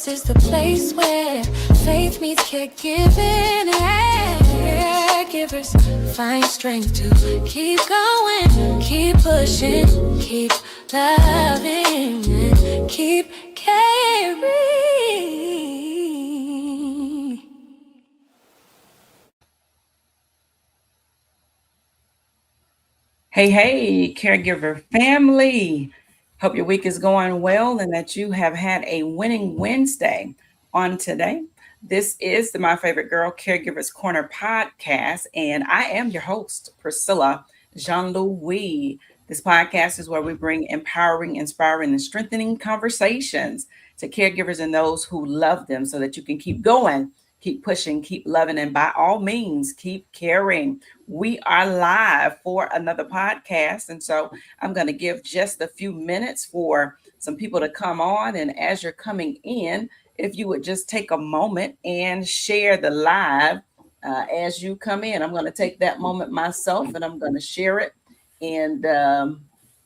is the place where faith meets caregiving, and caregivers find strength to keep going, keep pushing, keep loving, and keep caring. Hey, caregiver family. Hope your week is going well and that you have had a winning Wednesday on today. This is the My Favorite Girl Caregivers Corner podcast, and I am your host, Priscilla Jean Louis. This podcast is where we bring empowering, inspiring, and strengthening conversations to caregivers and those who love them so that you can keep going, keep pushing, keep loving, and by all means, keep caring. We are live for another podcast. And so I'm going to give just a few minutes for some people to come on. And as you're coming in, if you would just take a moment and share the live as you come in. I'm going to take that moment myself and I'm going to share it and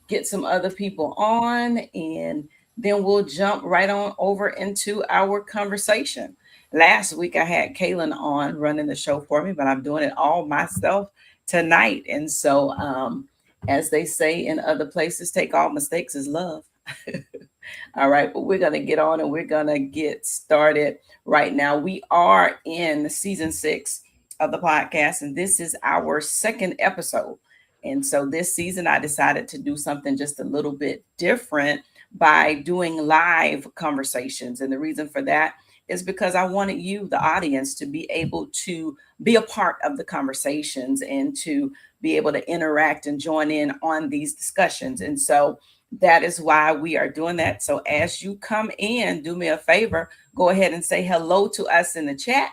get some other people on. And then we'll jump right on over into our conversation. Last week I had Kaylin on running the show for me, but I'm doing it all myself tonight. And so, as they say in other places, take all mistakes as love. All right, but we're going to get on and we're going to get started right now. We are in season 6 of the podcast, and this is our second episode. And so this season, I decided to do something just a little bit different by doing live conversations. And the reason for that is because I wanted you, the audience, to be able to be a part of the conversations and to be able to interact and join in on these discussions. And so that is why we are doing that. So as you come in, do me a favor, go ahead and say hello to us in the chat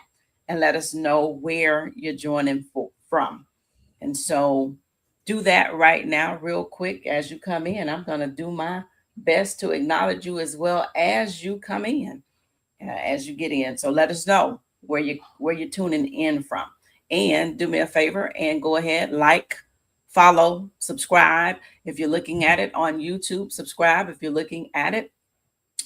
and let us know where you're joining from. And so do that right now, real quick, as you come in. I'm going to do my best to acknowledge you as well as you come in. As you get in. So let us know where you're tuning in from. And do me a favor and go ahead, like, follow, subscribe. If you're looking at it on YouTube, subscribe. If you're looking at it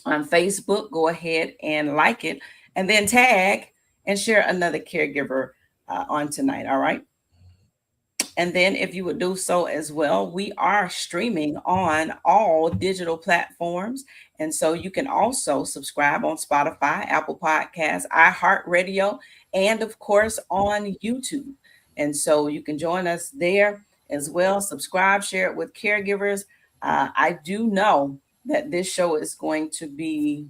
on Facebook, go ahead and like it. And then tag and share another caregiver on tonight. All right. And then if you would do so as well, we are streaming on all digital platforms. And so you can also subscribe on Spotify, Apple Podcasts, iHeartRadio, and of course on YouTube. And so you can join us there as well. Subscribe, share it with caregivers. I do know that this show is going to be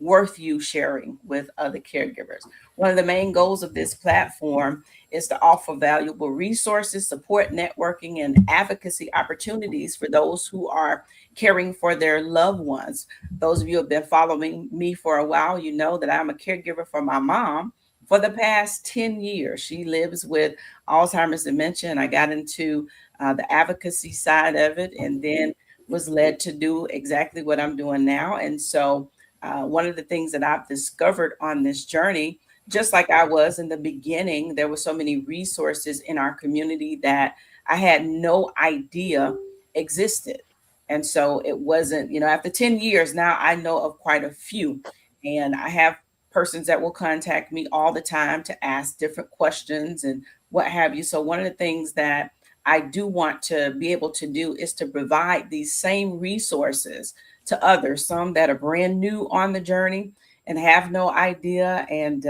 worth you sharing with other caregivers. One of the main goals of this platform is to offer valuable resources, support networking, and advocacy opportunities for those who are caring for their loved ones. Those of you who have been following me for a while, you know that I'm a caregiver for my mom for the past 10 years. She lives with Alzheimer's dementia, and I got into the advocacy side of it and then was led to do exactly what I'm doing now. And so one of the things that I've discovered on this journey, just like I was in the beginning, there were so many resources in our community that I had no idea existed. And so it wasn't, after 10 years now, I know of quite a few. And I have persons that will contact me all the time to ask different questions and what have you. So one of the things that I do want to be able to do is to provide these same resources to others, some that are brand new on the journey and have no idea, and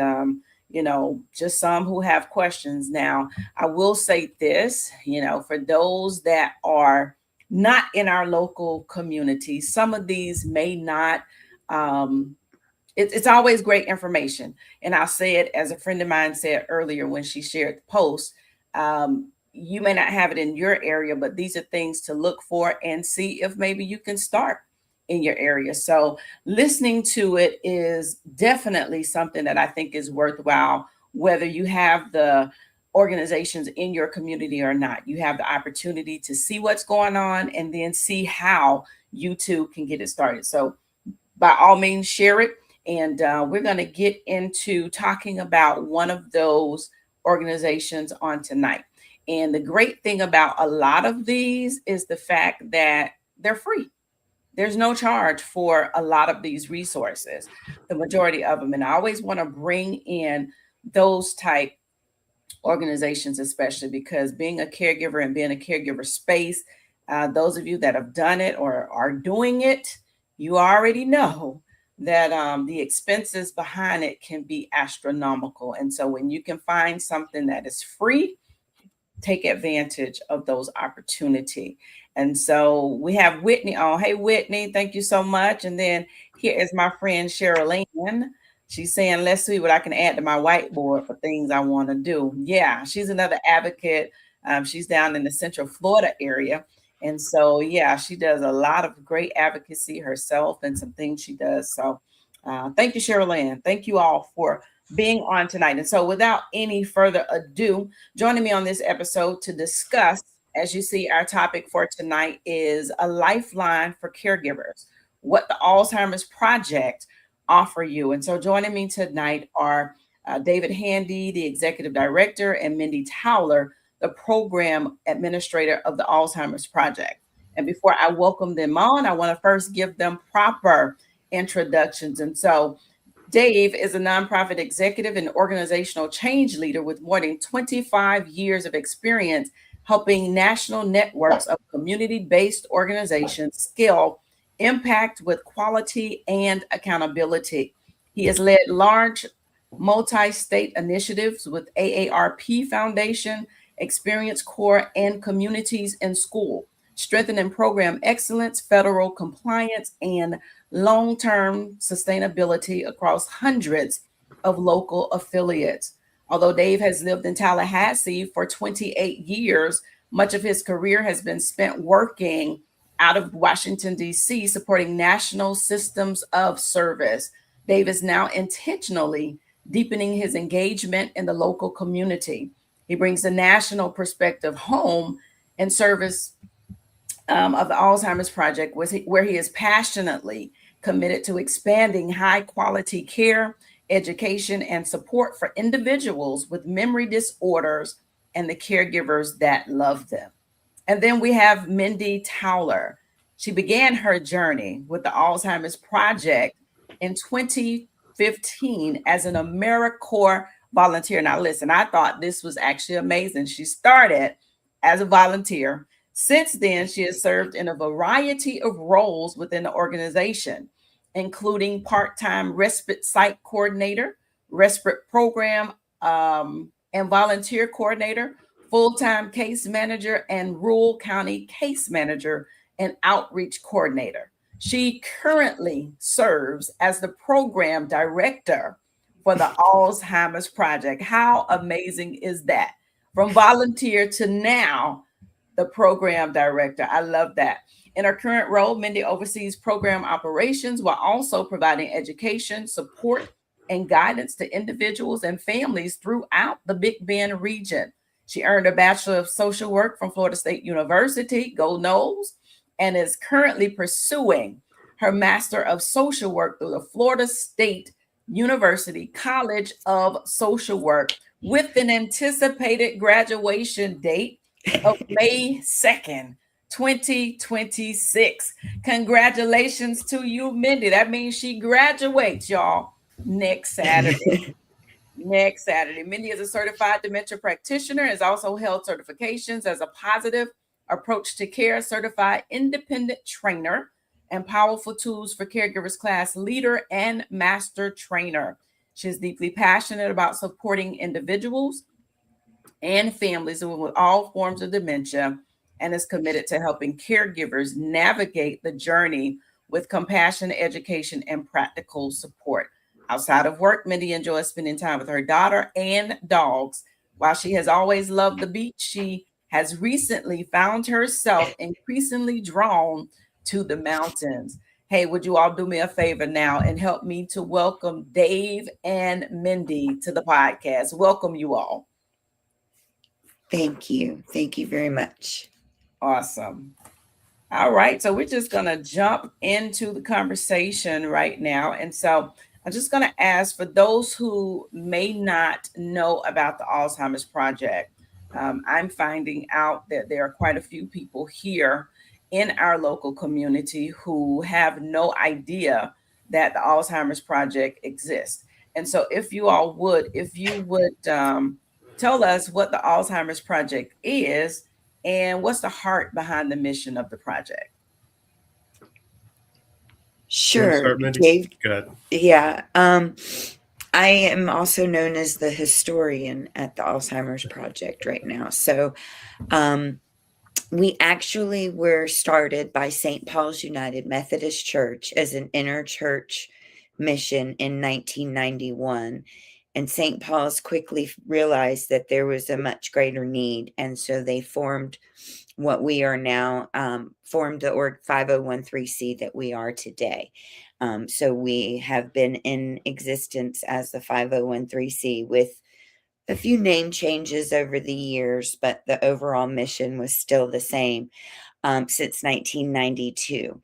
just some who have questions. Now, I will say this, for those that are not in our local community, some of these may not. It's always great information, and I'll say it as a friend of mine said earlier when she shared the post. You may not have it in your area, but these are things to look for and see if maybe you can start in your area. So listening to it is definitely something that I think is worthwhile, whether you have the organizations in your community or not. You have the opportunity to see what's going on and then see how you too can get it started. So by all means, share it. And we're going to get into talking about one of those organizations on tonight. And the great thing about a lot of these is the fact that they're free. There's no charge for a lot of these resources, the majority of them. And I always want to bring in those type organizations, especially because being a caregiver and being a caregiver space, those of you that have done it or are doing it, you already know that the expenses behind it can be astronomical. And so when you can find something that is free, take advantage of those opportunity. And so we have Whitney on. Hey, Whitney, thank you so much. And then here is my friend Cheryl Ann. She's saying, let's see what I can add to my whiteboard for things I want to do. Yeah, she's another advocate. She's down in the Central Florida area. And so, yeah, she does a lot of great advocacy herself and some things she does. So thank you, Cheryl Ann. Thank you all for being on tonight. And so without any further ado, joining me on this episode to discuss, as you see, our topic for tonight is a lifeline for caregivers, what the Alzheimer's Project offer you. And so joining me tonight are David Handy, the executive director, and Mindy Towler, the program administrator of the Alzheimer's Project. And before I welcome them on, I want to first give them proper introductions. And so Dave is a nonprofit executive and organizational change leader with more than 25 years of experience helping national networks of community-based organizations scale impact with quality and accountability. He has led large multi-state initiatives with AARP Foundation, Experience Corps, and Communities in School, strengthening program excellence, federal compliance, and long-term sustainability across hundreds of local affiliates. Although Dave has lived in Tallahassee for 28 years, much of his career has been spent working out of Washington, D.C., supporting national systems of service. Dave is now intentionally deepening his engagement in the local community. He brings the national perspective home and service of the Alzheimer's Project, where he is passionately committed to expanding high quality care, education, and support for individuals with memory disorders and the caregivers that love them. And then we have Mindy Towler. She began her journey with the Alzheimer's Project in 2015 as an AmeriCorps volunteer. Now, listen, I thought this was actually amazing. She started as a volunteer. Since then, she has served in a variety of roles within the organization, including part-time respite site coordinator, respite program and volunteer coordinator, full-time case manager, and rural county case manager and outreach coordinator. She currently serves as the program director for the Alzheimer's Project. How amazing is that? From volunteer to now, the program director. I love that. In her current role, Mindy oversees program operations while also providing education, support, and guidance to individuals and families throughout the Big Bend region. She earned a Bachelor of Social Work from Florida State University, Go Noles, and is currently pursuing her Master of Social Work through the Florida State University College of Social Work with an anticipated graduation date of May 2nd, 2026. Congratulations to you, Mindy. That means she graduates, y'all, next Saturday. Next Saturday. Mindy is a certified dementia practitioner, has also held certifications as a positive approach to care, certified independent trainer, and powerful tools for caregivers class leader and master trainer. She is deeply passionate about supporting individuals and families with all forms of dementia and is committed to helping caregivers navigate the journey with compassion, education, and practical support. Outside of work, Mindy enjoys spending time with her daughter and dogs. While she has always loved the beach, she has recently found herself increasingly drawn to the mountains. Hey, would you all do me a favor now and help me to welcome Dave and Mindy to the podcast? Welcome you all. Thank you. Thank you very much. Awesome. All right. So we're just going to jump into the conversation right now. And so I'm just going to ask for those who may not know about the Alzheimer's Project. I'm finding out that there are quite a few people here in our local community who have no idea that the Alzheimer's Project exists. And so if you would tell us what the Alzheimer's Project is and what's the heart behind the mission of the project. Sure, Dave. Good. Yeah. I am also known as the historian at the Alzheimer's Project right now. So we actually were started by St. Paul's United Methodist Church as an interchurch mission in 1991. And St. Paul's quickly realized that there was a much greater need. And so they formed what we are now, formed the org 5013C that we are today. So we have been in existence as the 5013C with a few name changes over the years, but the overall mission was still the same since 1992.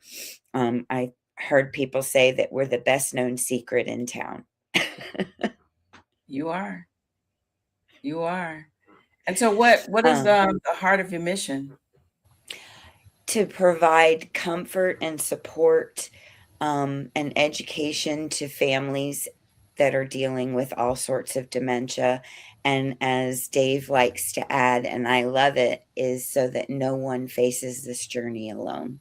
I heard people say that we're the best known secret in town. You are. You are. And so what is the heart of your mission? To provide comfort and support and education to families that are dealing with all sorts of dementia. And as Dave likes to add, and I love it, is so that no one faces this journey alone.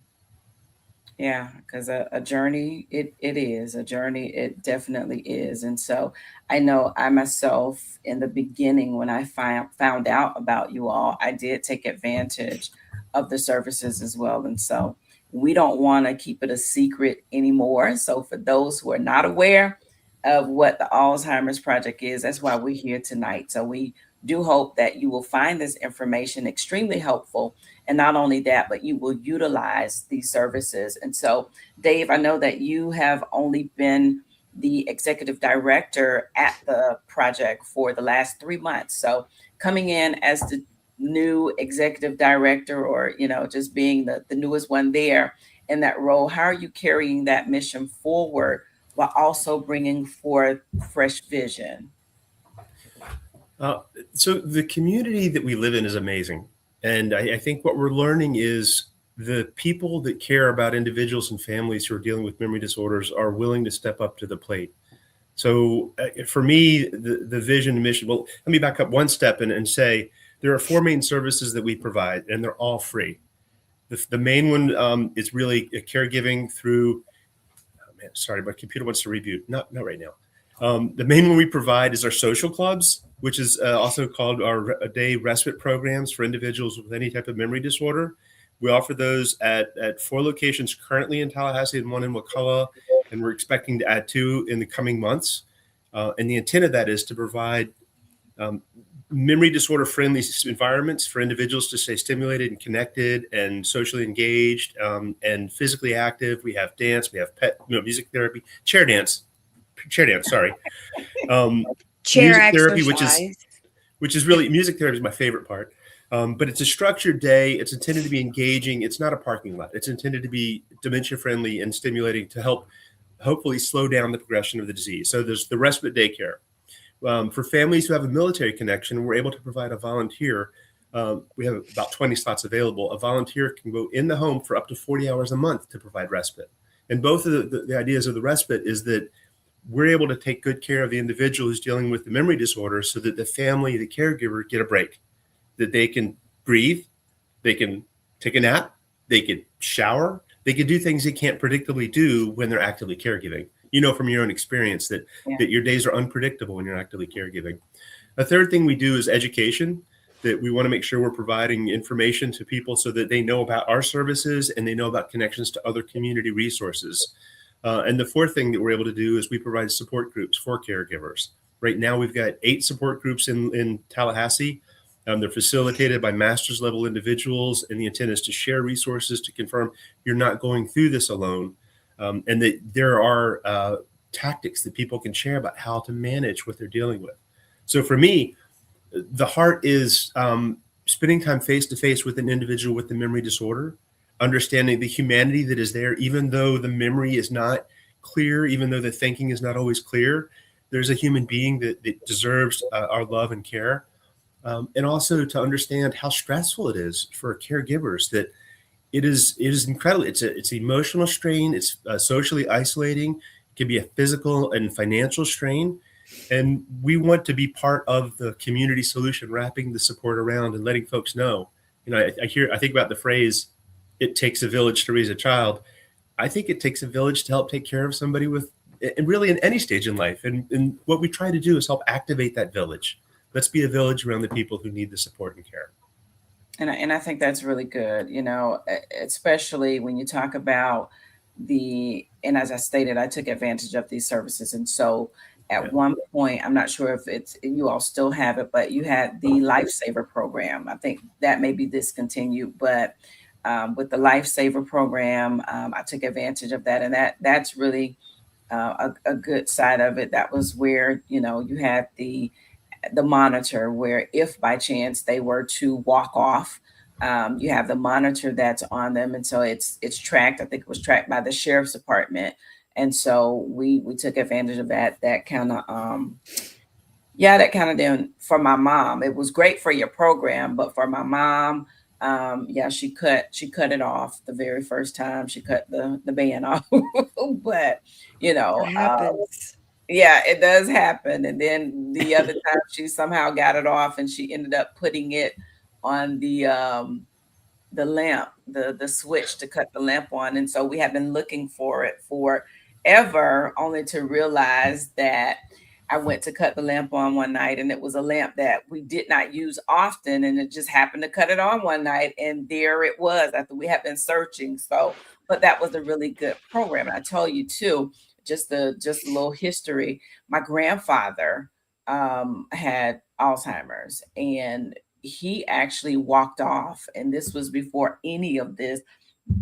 Yeah, because a journey, it is a journey. It definitely is. And so I know I myself, in the beginning, when I found out about you all, I did take advantage of the services as well. And so we don't want to keep it a secret anymore. So for those who are not aware of what the Alzheimer's Project is, that's why we're here tonight. So we do hope that you will find this information extremely helpful. And not only that, but you will utilize these services. And so, Dave, I know that you have only been the executive director at the project for the last 3 months. So coming in as the new executive director, or, just being the newest one there in that role, how are you carrying that mission forward while also bringing forth fresh vision? So the community that we live in is amazing. And I think what we're learning is the people that care about individuals and families who are dealing with memory disorders are willing to step up to the plate. So for me, the vision and mission, well, let me back up one step and say there are 4 main services that we provide, and they're all free. The main one is really caregiving through, sorry, my computer wants to reboot. Not right now. The main one we provide is our social clubs, which is also called our day respite programs for individuals with any type of memory disorder. We offer those at 4 locations currently in Tallahassee and 1 in Wakulla, and we're expecting to add 2 in the coming months. And the intent of that is to provide memory disorder friendly environments for individuals to stay stimulated and connected and socially engaged and physically active. We have dance, we have music therapy, chair dance, sorry. Chair music exercise. therapy, which is really, music therapy is my favorite part. But it's a structured day. It's intended to be engaging. It's not a parking lot. It's intended to be dementia friendly and stimulating to help hopefully slow down the progression of the disease. So there's the respite daycare. For families who have a military connection, we're able to provide a volunteer. We have about 20 slots available. A volunteer can go in the home for up to 40 hours a month to provide respite. And both of the ideas of the respite is that we're able to take good care of the individual who's dealing with the memory disorder so that the family, the caregiver, get a break, that they can breathe, they can take a nap, they can shower, they can do things they can't predictably do when they're actively caregiving. You know from your own experience that your days are unpredictable when you're actively caregiving. A third thing we do is education, that we want to make sure we're providing information to people so that they know about our services and they know about connections to other community resources. And the fourth thing that we're able to do is we provide support groups for caregivers. Right now, we've got 8 support groups in Tallahassee. They're facilitated by master's level individuals, and the intent is to share resources to confirm you're not going through this alone, and that there are tactics that people can share about how to manage what they're dealing with. So for me, the heart is spending time face to face with an individual with the memory disorder, understanding the humanity that is there, even though the memory is not clear, even though the thinking is not always clear, there's a human being that deserves our love and care. And also to understand how stressful it is for caregivers, that it is incredible. It's emotional strain. It's socially isolating. It can be a physical and financial strain. And we want to be part of the community solution, wrapping the support around and letting folks know. I think about the phrase, "It takes a village to raise a child." I think it takes a village to help take care of somebody with, and really in any stage in life. And what we try to do is help activate that village. Let's be a village around the people who need the support and care. And I think that's really good, especially when you talk about and as I stated, I took advantage of these services. And so Yeah. at one point, I'm not sure if you all still have it, but you had the Lifesaver program. I think that may be discontinued, but with the Lifesaver program, I took advantage of that. And that's really a good side of it. That was where, you had the monitor where if by chance they were to walk off, you have the monitor that's on them, and so it's tracked. I think it was tracked by the sheriff's department, and so we took advantage of that. That kind of then for my mom, it was great for your program, but for my mom, she cut it off the very first time she cut the band off, but It happens. yeah, it does happen. And then the other time she somehow got it off and she ended up putting it on the lamp, the switch to cut the lamp on. And so we have been looking for it forever, only to realize that I went to cut the lamp on one night and it was a lamp that we did not use often. And it just happened to cut it on one night. And there it was after we had been searching. So, but that was a really good program. And I tell you too, just a little history. My grandfather had Alzheimer's, and he actually walked off. And this was before any of this.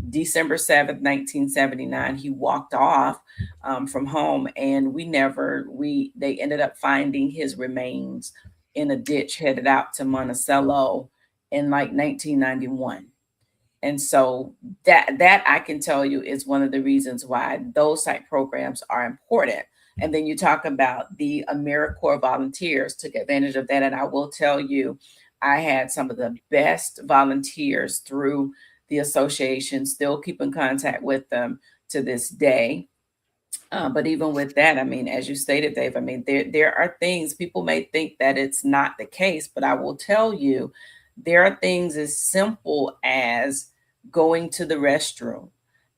December 7th, 1979, he walked off from home, and they ended up finding his remains in a ditch headed out to Monticello in like 1991. And so that I can tell you is one of the reasons why those type programs are important. And then you talk about the AmeriCorps volunteers took advantage of that. And I will tell you, I had some of the best volunteers through the association, still keep in contact with them to this day. But even with that, I mean, as you stated, Dave, I mean, there are things people may think that it's not the case, but I will tell you, there are things as simple as going to the restroom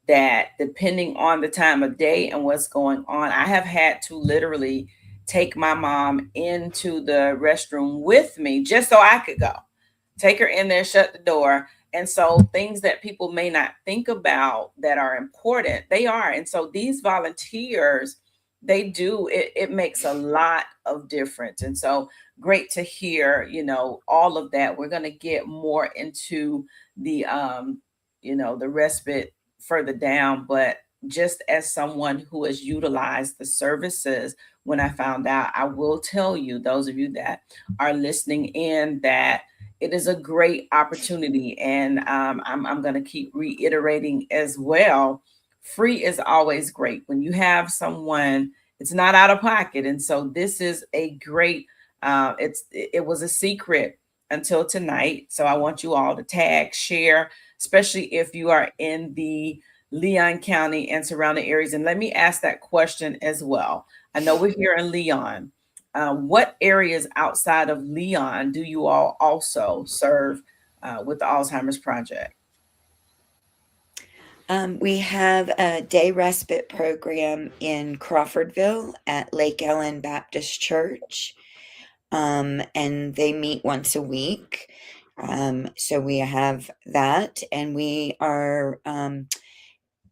that, depending on the time of day and what's going on, I have had to literally take my mom into the restroom with me just so I could go. Take her in there, shut the door. And so things that people may not think about that are important, they are. And so these volunteers, they do, it makes a lot of difference. And so great to hear, all of that. We're going to get more into the, the respite further down, but just as someone who has utilized the services, when I found out, I will tell you, those of you that are listening in, that it is a great opportunity. And I'm going to keep reiterating as well. Free is always great. When you have someone, it's not out of pocket. And so this is a great, it was a secret until tonight. So I want you all to tag, share, especially if you are in the Leon County and surrounding areas. And let me ask that question as well. I know we're here in Leon. What areas outside of Leon do you all also serve with the Alzheimer's Project? We have a day respite program in Crawfordville at Lake Ellen Baptist Church, and they meet once a week. So we have that, and we are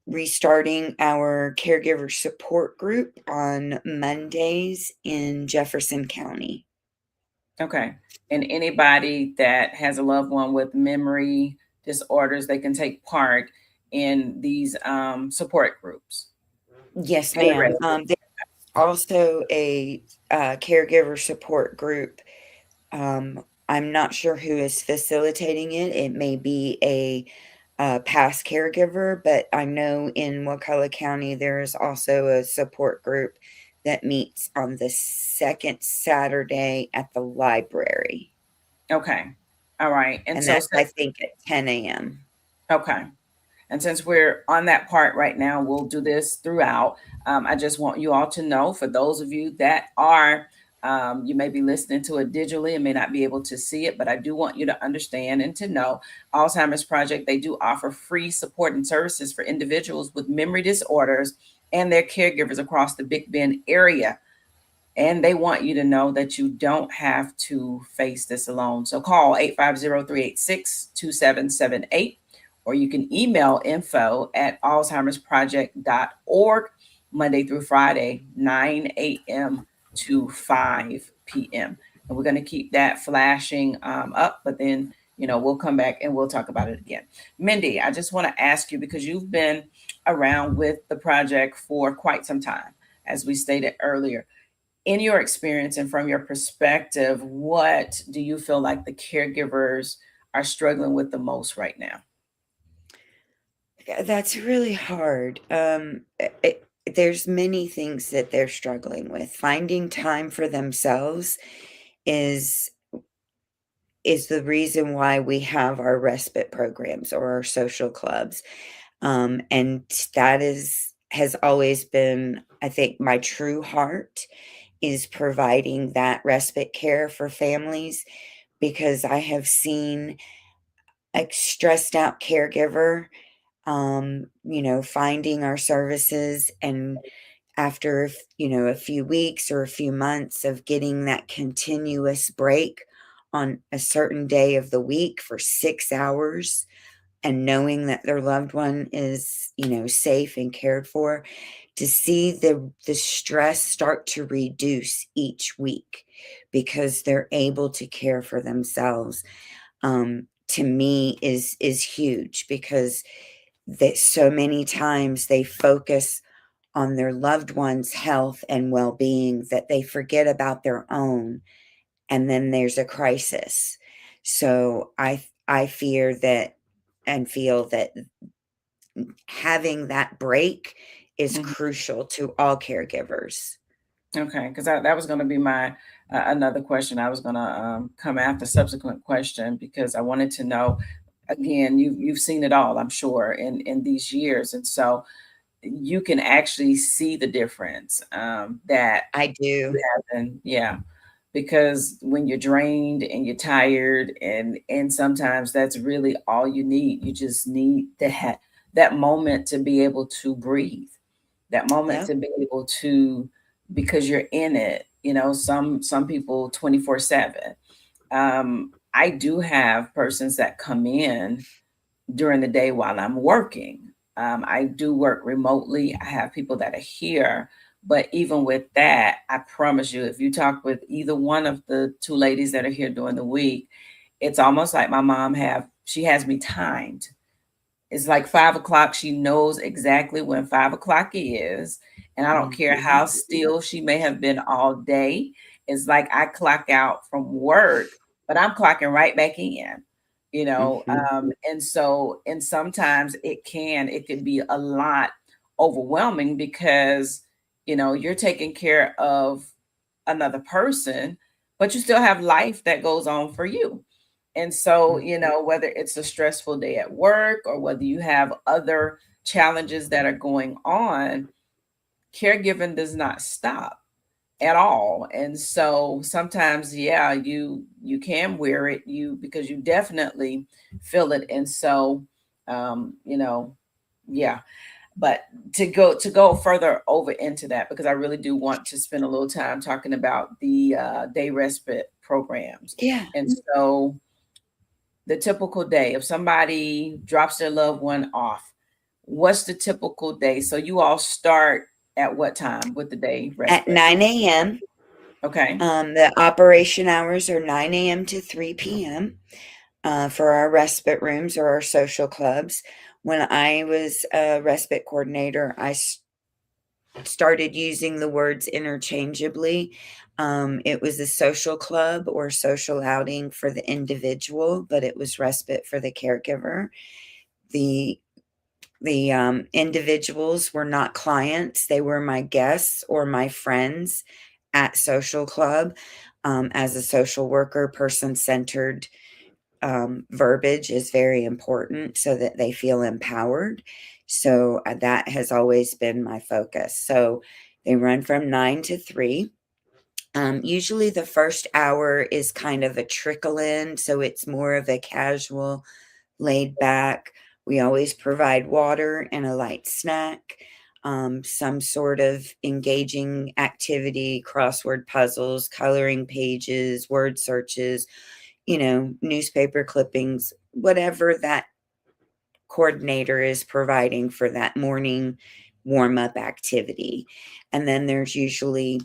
restarting our caregiver support group on Mondays in Jefferson County. Okay. And anybody that has a loved one with memory disorders, they can take part in these support groups. Yes, ma'am. There's also a caregiver support group. I'm not sure who is facilitating it. It may be a past caregiver, but I know in Wakulla County there is also a support group that meets on the second Saturday at the library. Okay. All right. And so that's, I think, at 10 a.m. Okay. And since we're on that part right now, we'll do this throughout. I just want you all to know, for those of you that are, you may be listening to it digitally and may not be able to see it, but I do want you to understand and to know Alzheimer's Project, they do offer free support and services for individuals with memory disorders and their caregivers across the Big Bend area. And they want you to know that you don't have to face this alone. So call 850-386-2778, or you can email info@alzheimersproject.org, Monday through Friday, 9 a.m. to 5 p.m. And we're going to keep that flashing up, but then, we'll come back and we'll talk about it again. Mindy, I just want to ask you, because you've been around with the project for quite some time, as we stated earlier. In your experience and from your perspective, what do you feel like the caregivers are struggling with the most right now? That's really hard. There's many things that they're struggling with. Finding time for themselves is the reason why we have our respite programs or our social clubs. And that has always been, I think, my true heart, is providing that respite care for families, because I have seen a stressed out caregiver, finding our services, and after, a few weeks or a few months of getting that continuous break on a certain day of the week for 6 hours, and knowing that their loved one is, safe and cared for, to see the stress start to reduce each week because they're able to care for themselves, to me is huge, because that so many times they focus on their loved one's health and well-being that they forget about their own, and then there's a crisis. So I fear that and feel that having that break is Mhm. crucial to all caregivers. Okay, because that was going to be my another question. I was going to come after subsequent question, because I wanted to know, again, you've seen it all, I'm sure, in these years, and so you can actually see the difference that I do. you have, and yeah, because when you're drained and you're tired, and sometimes that's really all you need. You just need that moment to be able to breathe, that moment Yep. to be able to, because you're in it. Some people 24/7. I do have persons that come in during the day while I'm working. I do work remotely. I have people that are here. But even with that, I promise you, if you talk with either one of the two ladies that are here during the week, it's almost like my mom she has me timed. It's like 5 o'clock. She knows exactly when 5 o'clock is. And I don't care Mhm. how still she may have been all day. It's like I clock out from work, but I'm clocking right back in, Mhm. and sometimes it can be a lot overwhelming, because, you're taking care of another person, but you still have life that goes on for you. And so, whether it's a stressful day at work or whether you have other challenges that are going on, caregiving does not stop at all. And so sometimes, yeah, you can wear it, because you definitely feel it. And so, yeah. But to go further over into that, because I really do want to spend a little time talking about the day respite programs. Yeah. And so the typical day, if somebody drops their loved one off, what's the typical day? So you all start at what time with the day At respite? 9 a.m. Okay. The operation hours are 9 a.m. to 3 p.m. For our respite rooms or our social clubs. When I was a respite coordinator, I started using the words interchangeably. It was a social club or social outing for the individual, but it was respite for the caregiver. The individuals were not clients; they were my guests or my friends at social club, as a social worker, person centered verbiage is very important so that they feel empowered. So that has always been my focus. So they run from 9 to 3. Usually the first hour is kind of a trickle in, so it's more of a casual, laid back. We always provide water and a light snack, some sort of engaging activity, crossword puzzles, coloring pages, word searches, newspaper clippings, whatever that coordinator is providing for that morning warm up activity. And then there's usually,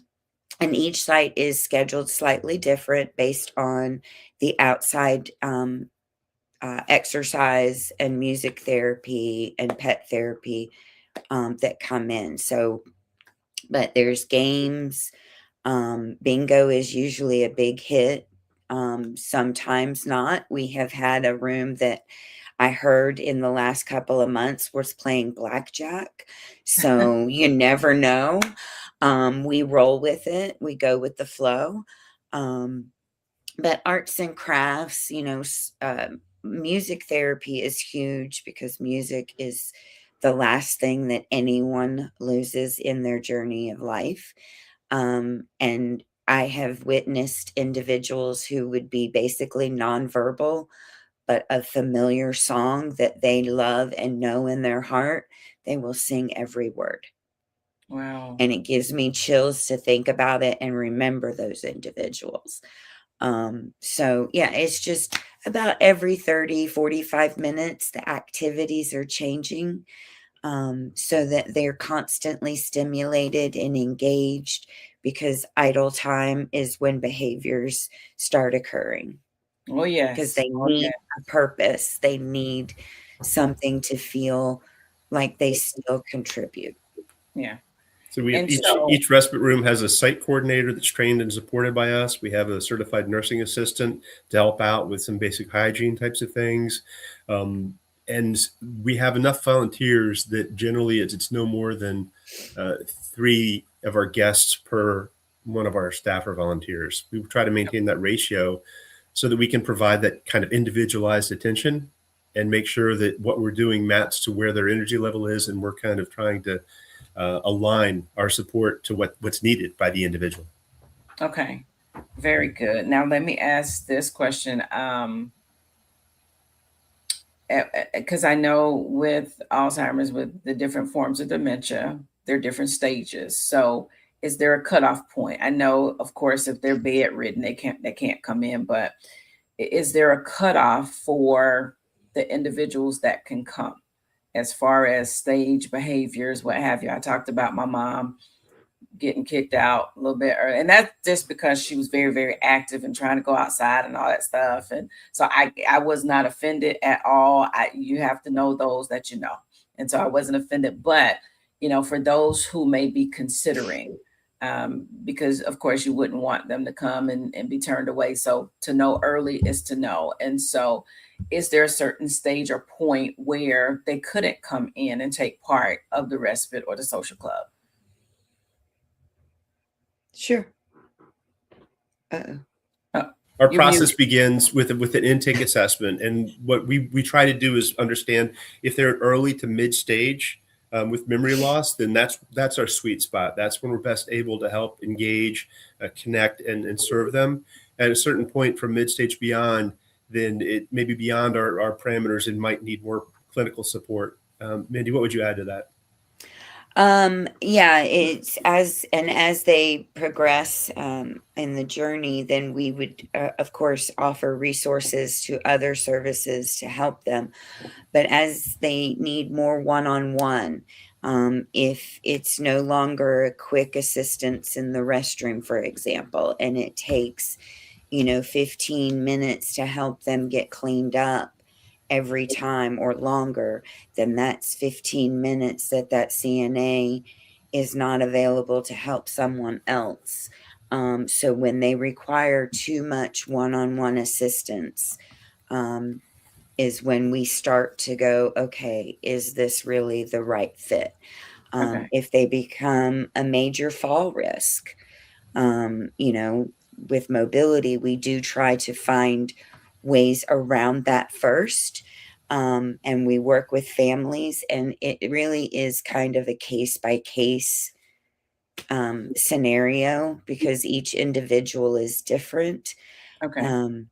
and each site is scheduled slightly different based on the outside exercise and music therapy and pet therapy that come in. So, but there's games. Bingo is usually a big hit. Sometimes not. We have had a room that I heard in the last couple of months was playing blackjack. So you never know. We roll with it. We go with the flow. But arts and crafts, music therapy is huge because music is the last thing that anyone loses in their journey of life. And I have witnessed individuals who would be basically nonverbal, but a familiar song that they love and know in their heart, they will sing every word. Wow. And it gives me chills to think about it and remember those individuals. So yeah, it's just about every 30, 45 minutes, the activities are changing, so that they're constantly stimulated and engaged, because idle time is when behaviors start occurring. Oh, Because yes. they Oh, need yes. a purpose. They need something to feel like they still contribute. Yeah. So we have And so, each respite room has a site coordinator that's trained and supported by us. We have a certified nursing assistant to help out with some basic hygiene types of things. And we have enough volunteers that generally it's no more than 3 of our guests per one of our staff or volunteers. We try to maintain that ratio so that we can provide that kind of individualized attention and make sure that what we're doing maps to where their energy level is, and we're kind of trying to align our support to what's needed by the individual. okay, very good. Now let me ask this question. Because I know with Alzheimer's, with the different forms of dementia, there are different stages. So is there a cutoff point? I know, of course, if they're bedridden, they can't come in, but is there a cutoff for the individuals that can come as far as stage behaviors, what have you? I talked about my mom getting kicked out a little bit early. And that's just because she was very, very active and trying to go outside and all that stuff. And so I was not offended at all. You have to know those that you know. And so I wasn't offended. But, for those who may be considering, because of course you wouldn't want them to come and be turned away. So to know early is to know. And so is there a certain stage or point where they couldn't come in and take part of the respite or the social club? Sure. Uh-oh. Our You're process muted. begins with an intake assessment, and what we try to do is understand if they're early to mid stage with memory loss, then that's our sweet spot. That's when we're best able to help engage, connect, and serve them. At a certain point from mid stage beyond, then it may be beyond our parameters and might need more clinical support. Mindy, what would you add to that? Yeah, it's as they progress in the journey, then we would, of course, offer resources to other services to help them. But as they need more one-on-one, if it's no longer a quick assistance in the restroom, for example, and it takes, 15 minutes to help them get cleaned up every time or longer, then that's 15 minutes that CNA is not available to help someone else. So when they require too much one-on-one assistance, is when we start to go, okay, is this really the right fit? Okay. If they become a major fall risk, with mobility, we do try to find ways around that first. And we work with families, and it really is kind of a case by case scenario, because each individual is different. Okay. And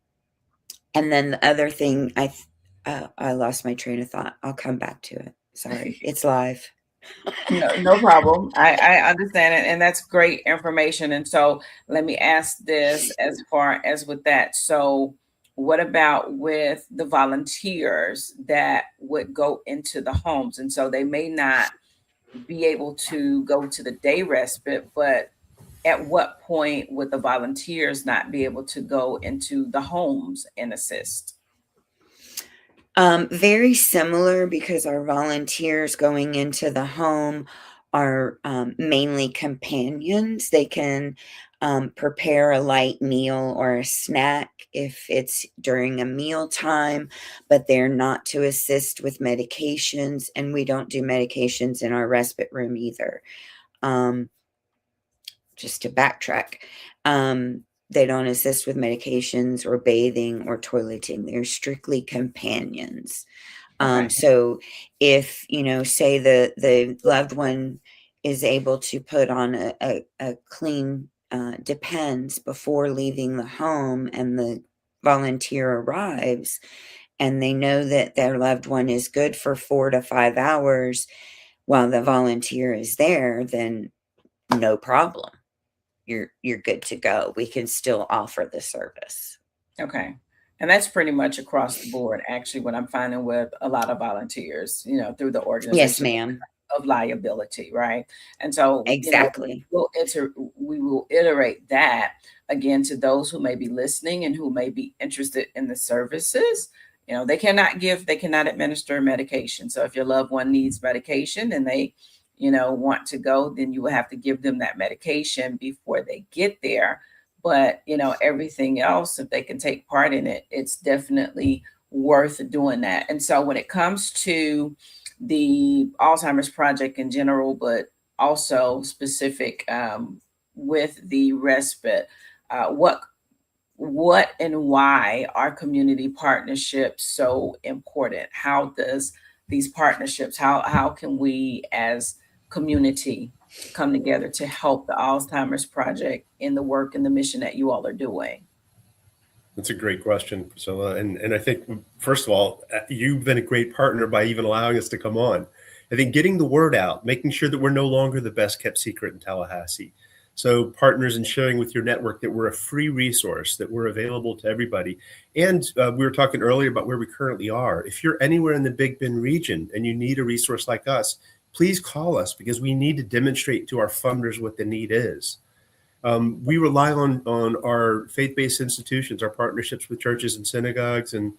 then the other thing, I lost my train of thought. I'll come back to it. Sorry, it's live. No problem. I understand it, and that's great information. And so let me ask this as far as with that. So what about with the volunteers that would go into the homes? And so they may not be able to go to the day respite, but at what point would the volunteers not be able to go into the homes and assist? Very similar, because our volunteers going into the home are mainly companions. They can prepare a light meal or a snack if it's during a meal time, but they're not to assist with medications, and we don't do medications in our respite room either. Just to backtrack, they don't assist with medications or bathing or toileting. They're strictly companions. Okay. So if, say the loved one is able to put on a clean Depends before leaving the home, and the volunteer arrives and they know that their loved one is good for 4 to 5 hours while the volunteer is there, then no problem. You're good to go. We can still offer the service. Okay. And that's pretty much across the board, actually, what I'm finding with a lot of volunteers, through the Yes, organization ma'am. of liability, right? And so, Exactly. we will iterate that again to those who may be listening and who may be interested in the services. They cannot administer medication. So if your loved one needs medication and they want to go, then you will have to give them that medication before they get there. But, everything else, if they can take part in it, it's definitely worth doing that. And so when it comes to the Alzheimer's Project in general, but also specific with the respite, what and why are community partnerships so important? How does these partnerships, how can we as community come together to help the Alzheimer's Project in the work and the mission that you all are doing? That's a great question, Priscilla. And I think, first of all, you've been a great partner by even allowing us to come on. I think getting the word out, making sure that we're no longer the best kept secret in Tallahassee. So partners and sharing with your network that we're a free resource, that we're available to everybody. And we were talking earlier about where we currently are. If you're anywhere in the Big Bend region and you need a resource like us, please call us, because we need to demonstrate to our funders what the need is. We rely on our faith-based institutions, our partnerships with churches and synagogues, and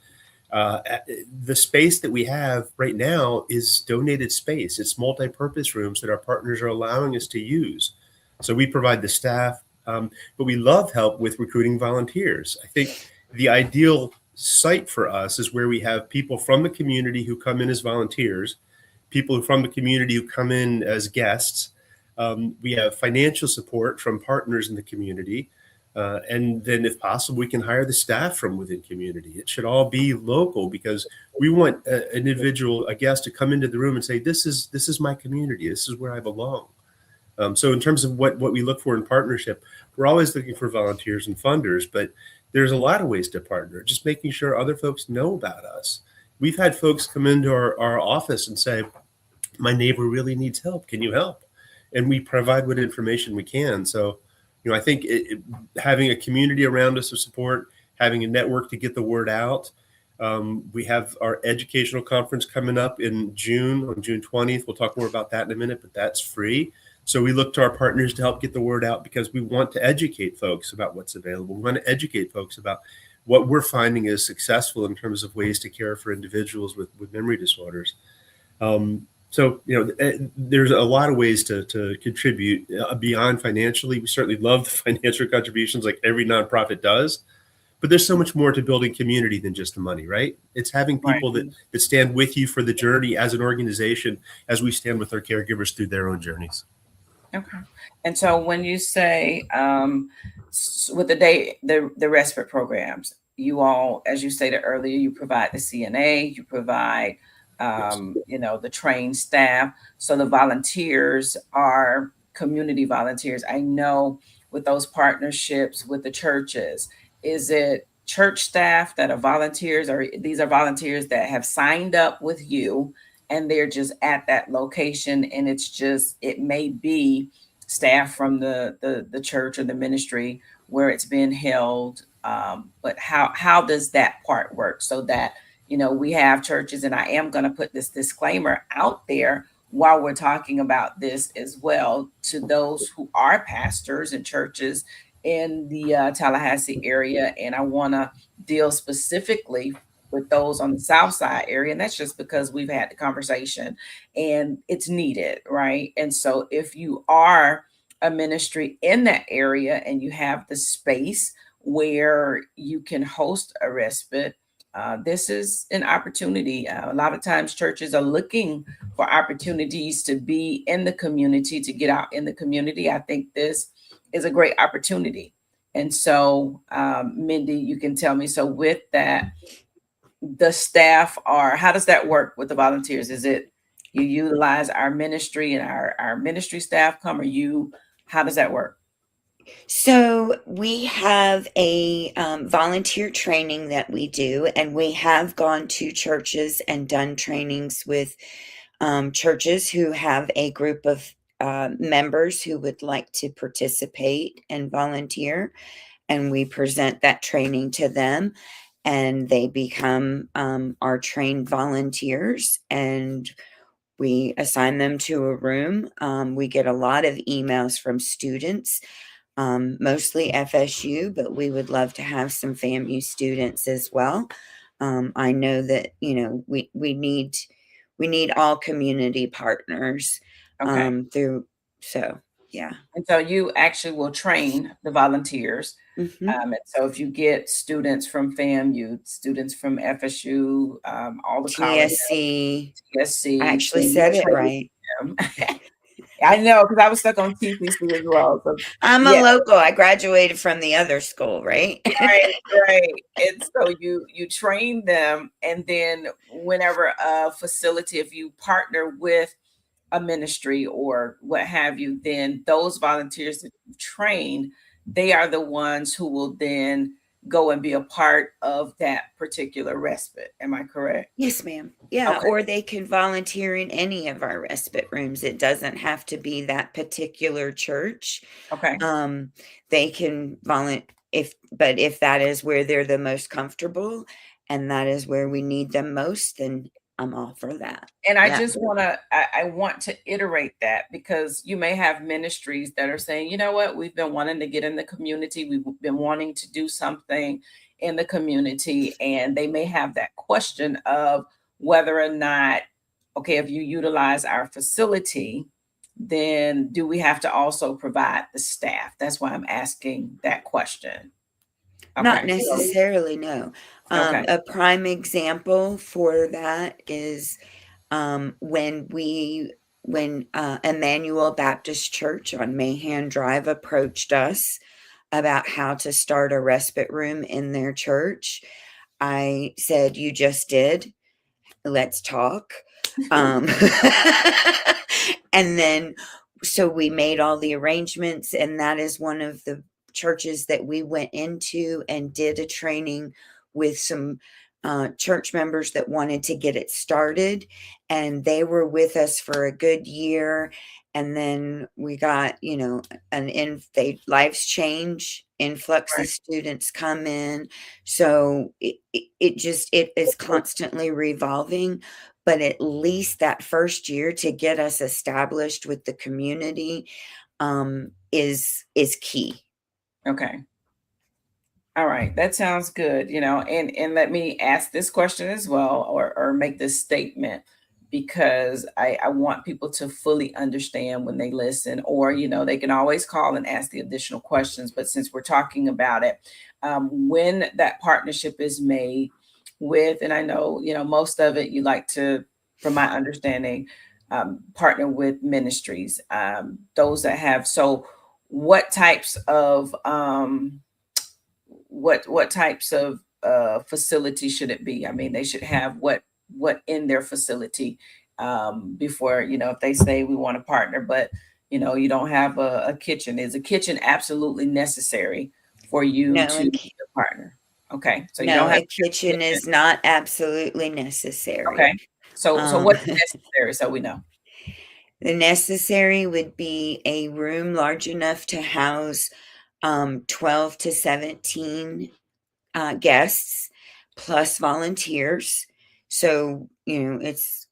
the space that we have right now is donated space. It's multi-purpose rooms that our partners are allowing us to use. So we provide the staff, but we love help with recruiting volunteers. I think the ideal site for us is where we have people from the community who come in as volunteers, people from the community who come in as guests. We have financial support from partners in the community. And then if possible, we can hire the staff from within community. It should all be local, because we want an individual, a guest, to come into the room and say, this is my community. This is where I belong. So in terms of what we look for in partnership, we're always looking for volunteers and funders, but there's a lot of ways to partner, just making sure other folks know about us. We've had folks come into our office and say, my neighbor really needs help. Can you help? And we provide what information we can. So, I think having a community around us of support, having a network to get the word out. We have our educational conference coming up in June, on June 20th. We'll talk more about that in a minute, but that's free. So we look to our partners to help get the word out, because we want to educate folks about what's available. We want to educate folks about what we're finding is successful in terms of ways to care for individuals with memory disorders. So, there's a lot of ways to contribute beyond financially. We certainly love the financial contributions like every nonprofit does, but there's so much more to building community than just the money, right? It's having people that stand with you for the journey as an organization, as we stand with our caregivers through their own journeys. Okay. And so when you say with the respite programs, you all, as you stated earlier, you provide the CNA, you provide, Yes. the trained staff. So the volunteers are community volunteers. I know with those partnerships with the churches, is it church staff that are volunteers, or these are volunteers that have signed up with you and they're just at that location, and it's just, it may be staff from the church or the ministry where it's been held. But how does that part work, so that we have churches, and I am going to put this disclaimer out there while we're talking about this as well, to those who are pastors and churches in the Tallahassee area, and I want to deal specifically with those on the South Side area, and that's just because we've had the conversation and it's needed, right? And so if you are a ministry in that area and you have the space where you can host a respite, this is an opportunity. A lot of times churches are looking for opportunities to be in the community, to get out in the community. I think this is a great opportunity. And so, Mindy, you can tell me, so with that, the staff are, how does that work with the volunteers? Is it you utilize our ministry and our ministry staff come, or you, how does that work? So we have a volunteer training that we do, and we have gone to churches and done trainings with churches who have a group of members who would like to participate and volunteer, and we present that training to them, and they become our trained volunteers, and we assign them to a room. We get a lot of emails from students, mostly FSU, but we would love to have some FAMU students as well. I know that we need all community partners Okay. through. So yeah. And so you actually will train the volunteers. Hmm. And so if you get students from FAMU, students from FSU, all the colleges, TSC. I TSC, actually then you said it train right. them. I know, because I was stuck on TCC as well. So I'm a yeah, local. I graduated from the other school, right? right, right. And so you train them, and then whenever a facility, if you partner with a ministry or what have you, then those volunteers that you've trained, they are the ones who will then go and be a part of that particular respite. Am I correct? Yes, ma'am. Yeah, Okay. or they can volunteer in any of our respite rooms. It doesn't have to be that particular church. Okay. Um, they can volunteer if that is where they're the most comfortable and that is where we need them most, then I'm all for that. And I Yeah. just I want to iterate that, because you may have ministries that are saying, you know what, we've been wanting to get in the community, we've been wanting to do something in the community, and they may have that question of whether or not, okay, if you utilize our facility, then do we have to also provide the staff? That's why I'm asking that question. Not Okay. So, necessarily, no. okay. A prime example for that is when Emmanuel Baptist Church on Mahan Drive approached us about how to start a respite room in their church. I said, "You just did. Let's talk." Um, and then, so we made all the arrangements, and that is one of the churches that we went into and did a training with some church members that wanted to get it started, and they were with us for a good year. And then we got, lives change, influx of Right. students come in. So it is constantly revolving, but at least that first year to get us established with the community is key. Okay. All right, that sounds good. And let me ask this question as well, or make this statement, because I want people to fully understand when they listen, or they can always call and ask the additional questions. But since we're talking about it, when that partnership is made with, and I know most of it you like to, from my understanding, partner with ministries, those that have. So, what types of what types of facility should it be? I mean, they should have what in their facility before, if they say we want a partner, but you don't have a kitchen. Is a kitchen absolutely necessary for you No, to be a partner? Okay, so you no, don't have a to have a kitchen kitchen. is not absolutely necessary. Okay, so Um, what's necessary so we know? the necessary would be a room large enough to house 12 to 17 guests plus volunteers. So, it's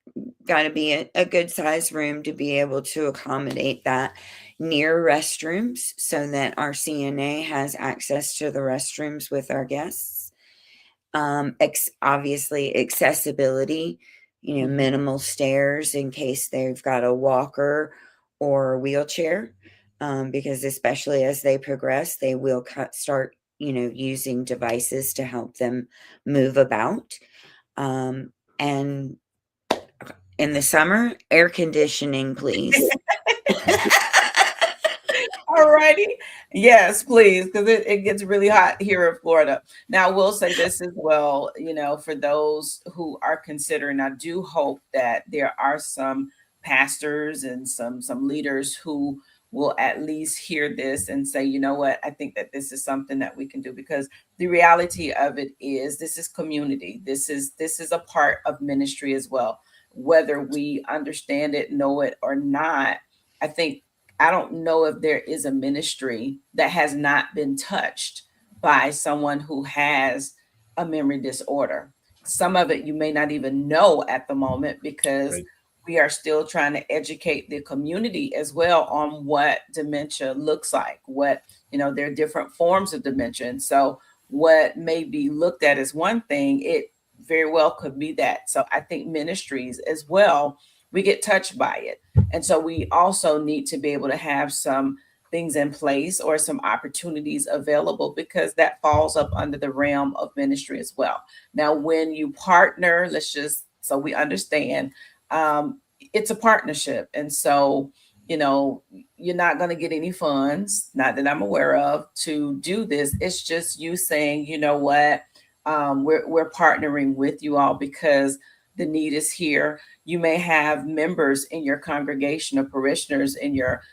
got to be a good sized room to be able to accommodate that. Near restrooms so that our CNA has access to the restrooms with our guests. Obviously, accessibility, Mhm. minimal stairs in case they've got a walker or a wheelchair. Because especially as they progress, they will start, using devices to help them move about. And in the summer, air conditioning, please. All righty. Yes, please, because it gets really hot here in Florida. Now, I will say this as well, for those who are considering, I do hope that there are some pastors and some leaders who will at least hear this and say, you know what, I think that this is something that we can do, because the reality of it is this is community. This is a part of ministry as well. Whether we understand it, know it or not, I think I don't know if there is a ministry that has not been touched by someone who has a memory disorder. Some of it you may not even know at the moment, because Right. we are still trying to educate the community as well on what dementia looks like, there are different forms of dementia. And so what may be looked at as one thing, it very well could be that. So I think ministries as well, we get touched by it. And so we also need to be able to have some things in place or some opportunities available, because that falls up under the realm of ministry as well. Now, when you partner, let's just so we understand, it's a partnership. And so, you know, you're not going to get any funds, not that I'm aware of, to do this. It's just you saying, you know what, we're partnering with you all because the need is here. You may have members in your congregation or parishioners in your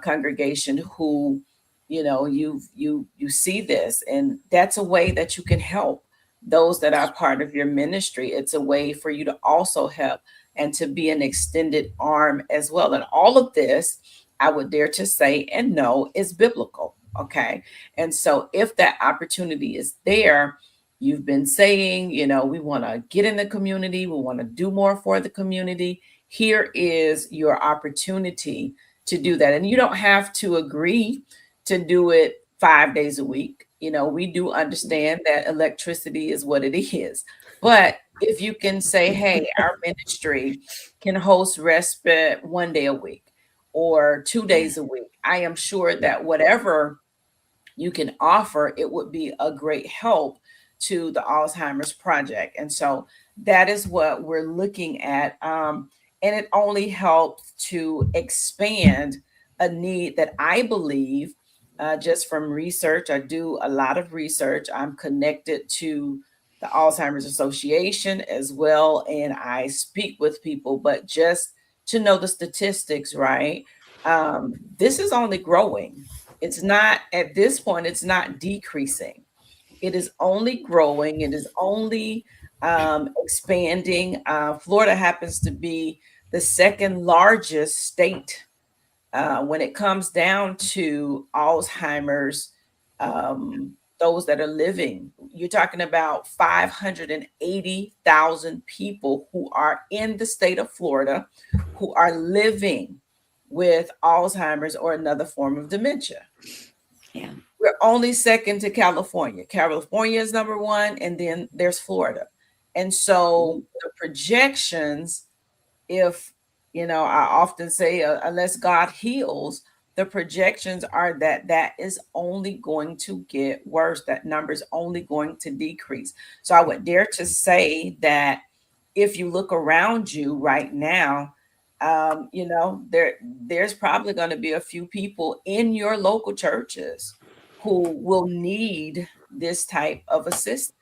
congregation who, you see this, and that's a way that you can help those that are part of your ministry. It's a way for you to also help and to be an extended arm as well. And all of this, I would dare to say and know, is biblical. Okay. And so if that opportunity is there, you've been saying, we want to get in the community, we want to do more for the community. Here is your opportunity to do that. And you don't have to agree to do it 5 days a week. We do understand that electricity is what it is. But if you can say, hey, our ministry can host respite 1 day a week or 2 days a week, I am sure that whatever you can offer, it would be a great help to the Alzheimer's project. And so that is what we're looking at. And it only helps to expand a need that I believe, just from research. I do a lot of research. I'm connected to the Alzheimer's Association as well, and I speak with people, but just to know the statistics, right? This is only growing. It's not, at this point, it's not decreasing. It is only growing. It is only expanding. Florida happens to be the second largest state when it comes down to Alzheimer's, those that are living. You're talking about 580,000 people who are in the state of Florida who are living with Alzheimer's or another form of dementia. Yeah. We're only second to California. California is number one, and then there's Florida. And so the projections, if I often say, unless God heals, the projections are that that is only going to get worse. That number is only going to decrease. So I would dare to say that if you look around you right now, there's probably going to be a few people in your local churches who will need this type of assistance.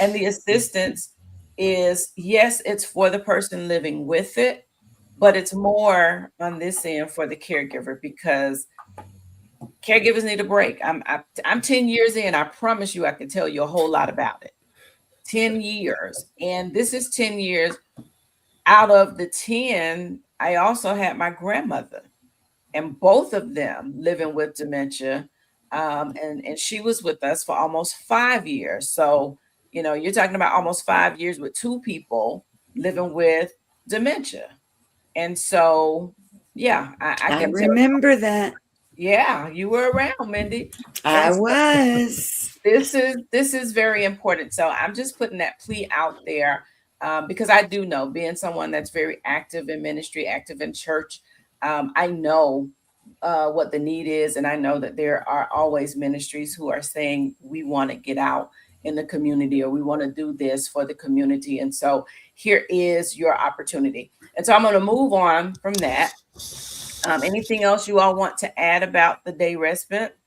And the assistance is, yes, it's for the person living with it, but it's more on this end for the caregiver, because caregivers need a break. I'm 10 years in. I promise you, I can tell you a whole lot about it. 10 years. And this is 10 years. Out of the 10, I also had my grandmother, and both of them living with dementia. And she was with us for almost 5 years. So, you're talking about almost 5 years with two people living with dementia. And so, yeah, I I can tell. remember that. Yeah, you were around, Mindy. I And so was. this is very important. So I'm just putting that plea out there, because I do know, being someone that's very active in ministry, active in church, I know what the need is, and I know that there are always ministries who are saying we want to get out in the community, or we want to do this for the community. And so here is your opportunity. And so I'm going to move on from that. Anything else you all want to add about the day respite?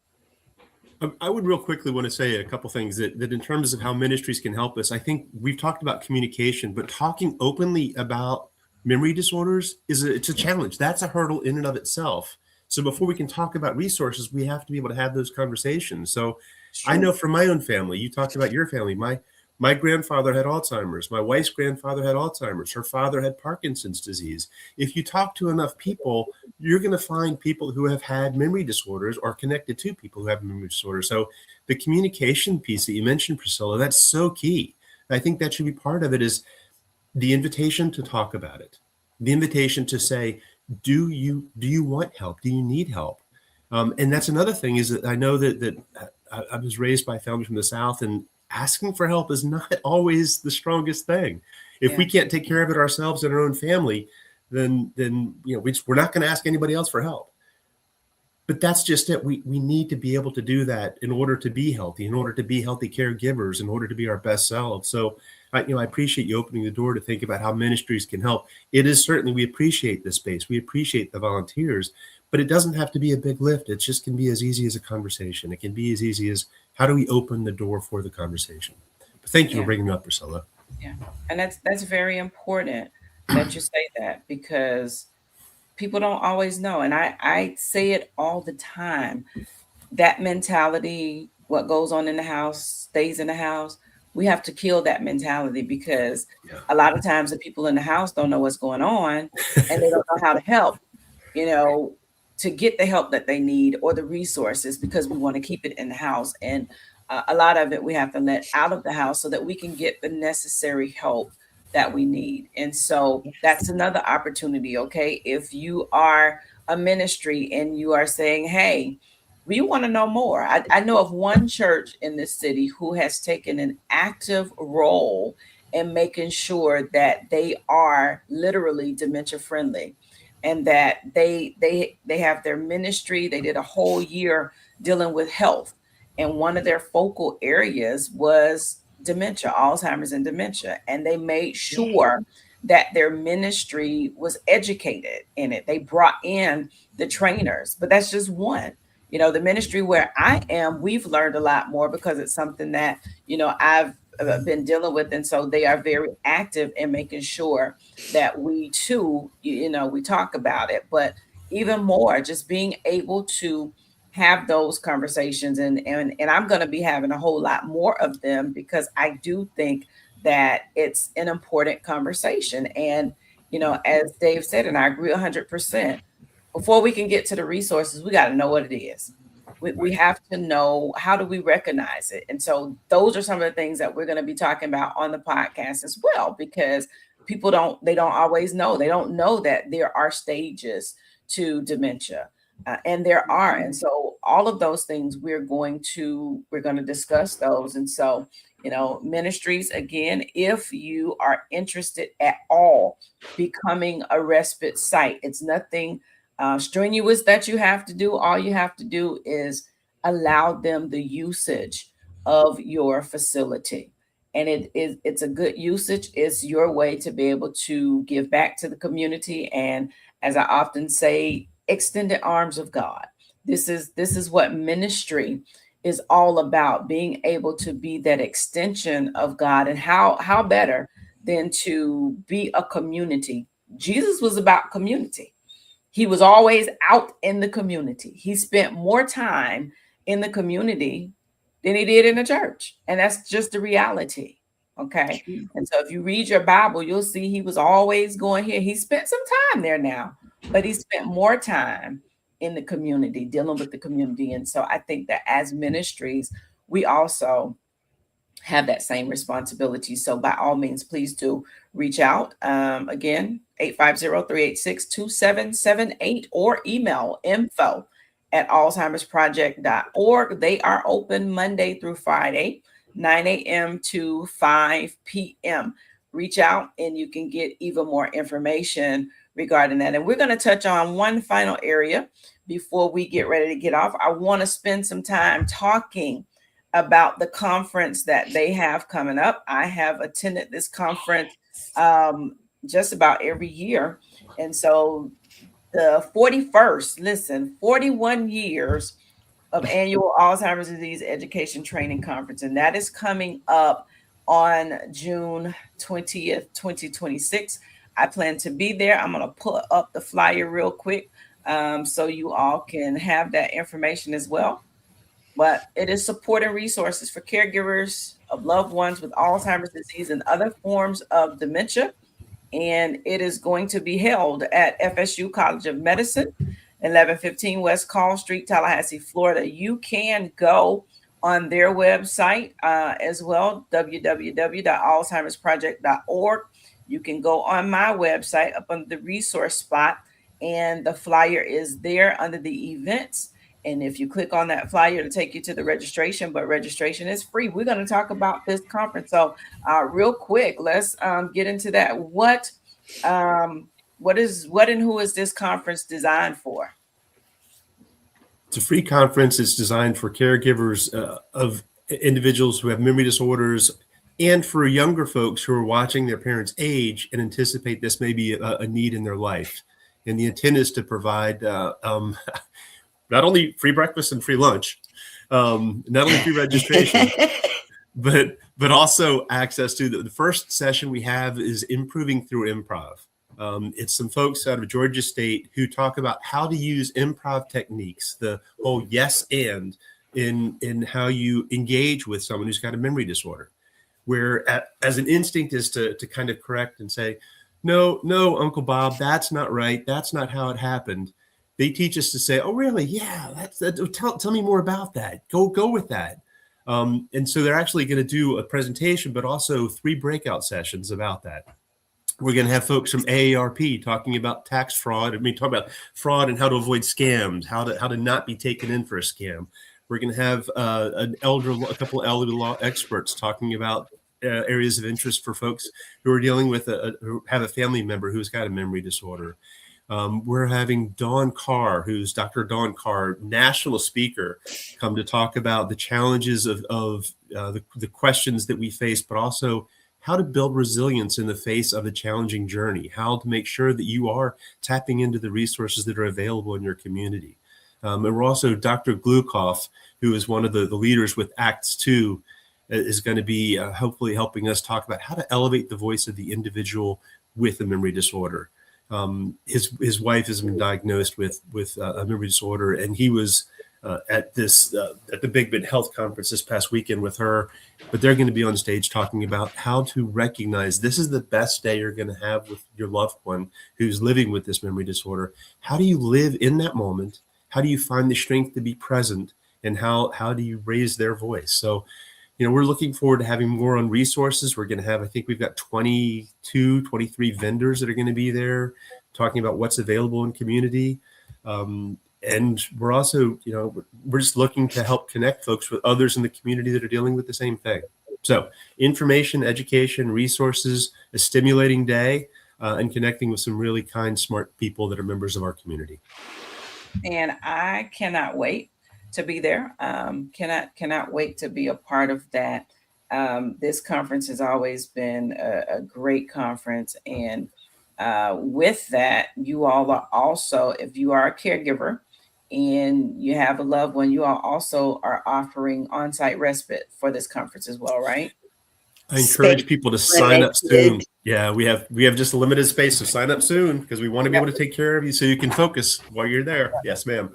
I would real quickly want to say a couple things that in terms of how ministries can help us. I think we've talked about communication, but talking openly about memory disorders it's a challenge. That's a hurdle in and of itself. So before we can talk about resources, we have to be able to have those conversations. So I know from my own family, you talked about your family. My grandfather had Alzheimer's. My wife's grandfather had Alzheimer's. Her father had Parkinson's disease. If you talk to enough people, you're going to find people who have had memory disorders or connected to people who have memory disorders. So the communication piece that you mentioned, Priscilla, that's so key. I think that should be part of it, is the invitation to talk about it, the invitation to say, do you want help? Do you need help? And that's another thing, is that I know that I was raised by family from the South, and asking for help is not always the strongest thing. If we can't take care of it ourselves in our own family, then we're not going to ask anybody else for help. But that's just it. We need to be able to do that in order to be healthy, in order to be healthy caregivers, in order to be our best selves. So I appreciate you opening the door to think about how ministries can help. It is certainly, we appreciate the space. We appreciate the volunteers, but it doesn't have to be a big lift. It just can be as easy as a conversation. It can be as easy as, how do we open the door for the conversation? But thank you for bringing it up, Priscilla. Yeah. And that's very important that you say that, because people don't always know. And I say it all the time. That mentality, what goes on in the house stays in the house. We have to kill that mentality, because a lot of times the people in the house don't know what's going on, and they don't know how to help, to get the help that they need, or the resources, because we want to keep it in the house. And a lot of it we have to let out of the house so that we can get the necessary help that we need. And so that's another opportunity. Okay. If you are a ministry and you are saying, hey, we want to know more. I know of one church in this city who has taken an active role in making sure that they are literally dementia friendly, and that they have their ministry. They did a whole year dealing with health, and one of their focal areas was dementia, Alzheimer's and dementia. And they made sure that their ministry was educated in it. They brought in the trainers, but that's just one. The ministry where I am, we've learned a lot more, because it's something that, I've been dealing with. And so they are very active in making sure that we too, we talk about it. But even more, just being able to have those conversations, and I'm going to be having a whole lot more of them, because I do think that it's an important conversation. And as Dave said, and I agree 100%, before we can get to the resources, we got to know what it is. We have to know, how do we recognize it? And so those are some of the things that we're going to be talking about on the podcast as well, because people don't always know. They don't know that there are stages to dementia. And there are. And so all of those things we're going to discuss those. And so, ministries, again, if you are interested at all becoming a respite site, it's nothing strenuous that you have to do. All you have to do is allow them the usage of your facility. And it's a good usage. It's your way to be able to give back to the community. And as I often say, extended arms of God. This is what ministry is all about being able to be that extension of God. And how better than to be a community. Jesus was about community. He was always out in the community. He spent more time in the community than he did in the church. And that's just the reality. Okay. And so if you read your Bible, you'll see he was always going here. He spent some time there now, but he spent more time in the community, dealing with the community. And so I think that as ministries, we also have that same responsibility. So by all means, please do reach out. Again, 850-386-2778 or email info@alzheimersproject.org. They are open Monday through Friday, 9 a.m. to 5 p.m. Reach out and you can get even more information regarding that. And we're going to touch on one final area before we get ready to get off. I want to spend some time talking about the conference that they have coming up. I have attended this conference just about every year. And so the 41 years of annual Alzheimer's disease education training conference. And that is coming up on June 20th, 2026. I plan to be there. I'm going to pull up the flyer real quick so you all can have that information as well. But it is support and resources for caregivers of loved ones with Alzheimer's disease and other forms of dementia. And it is going to be held at FSU College of Medicine, 1115 West Call Street, Tallahassee, Florida. You can go on their website as well, www.alzheimersproject.org. You can go on my website up under the resource spot, and the flyer is there under the events. And if you click on that flyer, it'll take you to the registration, but registration is free. We're going to talk about this conference. So real quick, let's get into that. What and who is this conference designed for? It's a free conference. It's designed for caregivers of individuals who have memory disorders and for younger folks who are watching their parents age and anticipate this may be a need in their life. And the intent is to provide not only free breakfast and free lunch, not only free registration, but also access to the first session we have is improving through improv. It's some folks out of Georgia State who talk about how to use improv techniques, the whole yes and in how you engage with someone who's got a memory disorder, where as an instinct is to kind of correct and say, no, Uncle Bob, that's not right. That's not how it happened. They teach us to say, oh, really? Yeah, tell me more about that. Go with that. And so they're actually going to do a presentation, but also 3 breakout sessions about that. We're going to have folks from AARP talking about tax fraud. Talk about fraud and how to avoid scams, how to not be taken in for a scam. We're going to have a couple of elder law experts talking about areas of interest for folks who are dealing with who have a family member who's got a memory disorder. We're having Dawn Carr, who's Dr. Dawn Carr, national speaker, come to talk about the challenges of the questions that we face, but also how to build resilience in the face of a challenging journey, how to make sure that you are tapping into the resources that are available in your community. And we're also Dr. Glukoff, who is one of the leaders with Acts 2, is going to be hopefully helping us talk about how to elevate the voice of the individual with a memory disorder. His wife has been diagnosed with a memory disorder, and he was at the Big Bend Health Conference this past weekend with her. But they're going to be on stage talking about how to recognize this is the best day you're going to have with your loved one who's living with this memory disorder. How do you live in that moment? How do you find the strength to be present? And how do you raise their voice? So, we're looking forward to having more on resources. We're going to have, I think we've got 23 vendors that are going to be there talking about what's available in community. And we're also, we're just looking to help connect folks with others in the community that are dealing with the same thing. So information, education, resources, a stimulating day, and connecting with some really kind, smart people that are members of our community. And I cannot wait to be there. Cannot wait to be a part of that. This conference has always been a great conference. And with that, you all are also, if you are a caregiver and you have a loved one, you all also are offering on-site respite for this conference as well, right? I encourage Space people to sign up soon. limited. Yeah, we have just a limited space, so sign up soon because we want to be able to take care of you so you can focus while you're there. Yes, ma'am.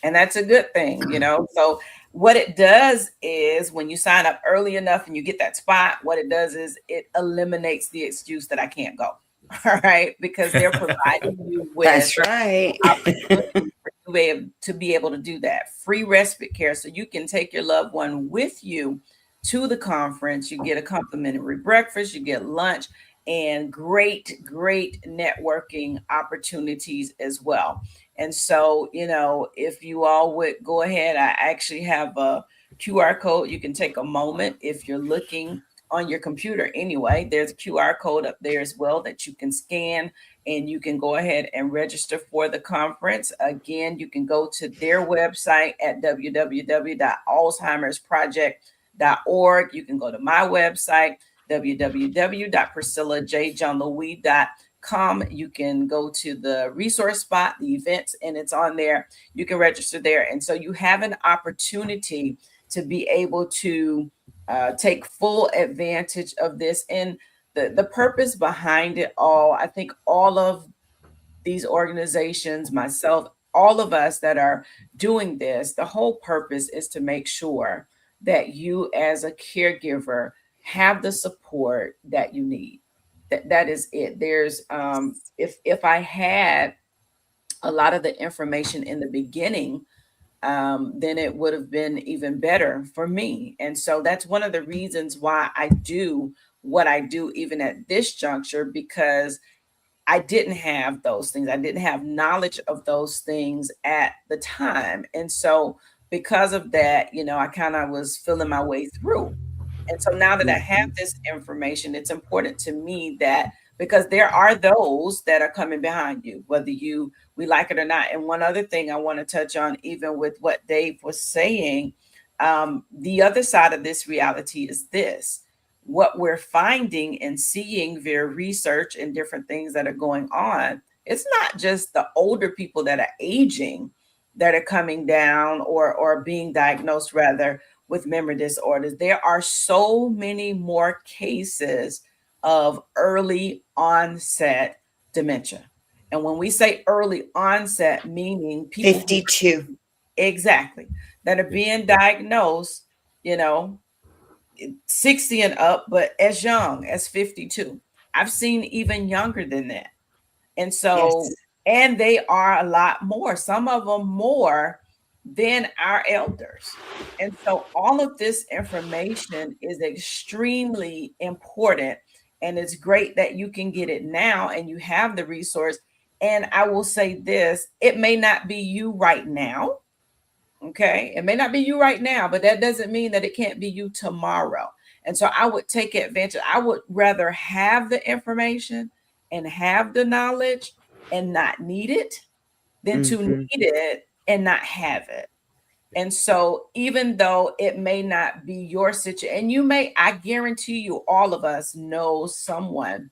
And that's a good thing, you know. So what it does is when you sign up early enough and you get that spot, what it does is it eliminates the excuse that I can't go. All right, because they're providing you with That's right. opportunity for you to be able to do that. Free respite care, so you can take your loved one with you to the conference. You get a complimentary breakfast, you get lunch, and great networking opportunities as well. And so, you know, if you all would go ahead, I actually have a QR code. You can take a moment if you're looking on your computer anyway. There's a QR code up there as well that you can scan, and you can go ahead and register for the conference. Again, you can go to their website at www.alzheimersproject.org. You can go to my website, www.priscillajjohnlouis.com. You can go to the resource spot, the events, and it's on there. You can register there. And so you have an opportunity to be able to take full advantage of this. And the purpose behind it all, I think all of these organizations, myself, all of us that are doing this, the whole purpose is to make sure that you as a caregiver have the support that you need. That is it. There's if I had a lot of the information in the beginning, then it would have been even better for me. And so that's one of the reasons why I do what I do, even at this juncture, because I didn't have those things. I didn't have knowledge of those things at the time. And so because of that, you know, I kind of was feeling my way through. And so now that I have this information, it's important to me that because there are those that are coming behind you, whether we like it or not. And one other thing I want to touch on, even with what Dave was saying, the other side of this reality is this. What we're finding and seeing via research and different things that are going on, it's not just the older people that are aging that are coming down or being diagnosed rather with memory disorders. There are so many more cases of early onset dementia. And when we say early onset, meaning people 52. Exactly, that are being diagnosed, you know, 60 and up, but as young as 52. I've seen even younger than that. And so, Yes. and they are a lot more, some of them more than our elders. And so, all of this information is extremely important. And it's great that you can get it now and you have the resource. And I will say this, it may not be you right now. Okay. It may not be you right now, but that doesn't mean that it can't be you tomorrow. And so I would take advantage. I would rather have the information and have the knowledge and not need it than to Mhm. need it and not have it. And so, even though it may not be your situation, and I guarantee you, all of us know someone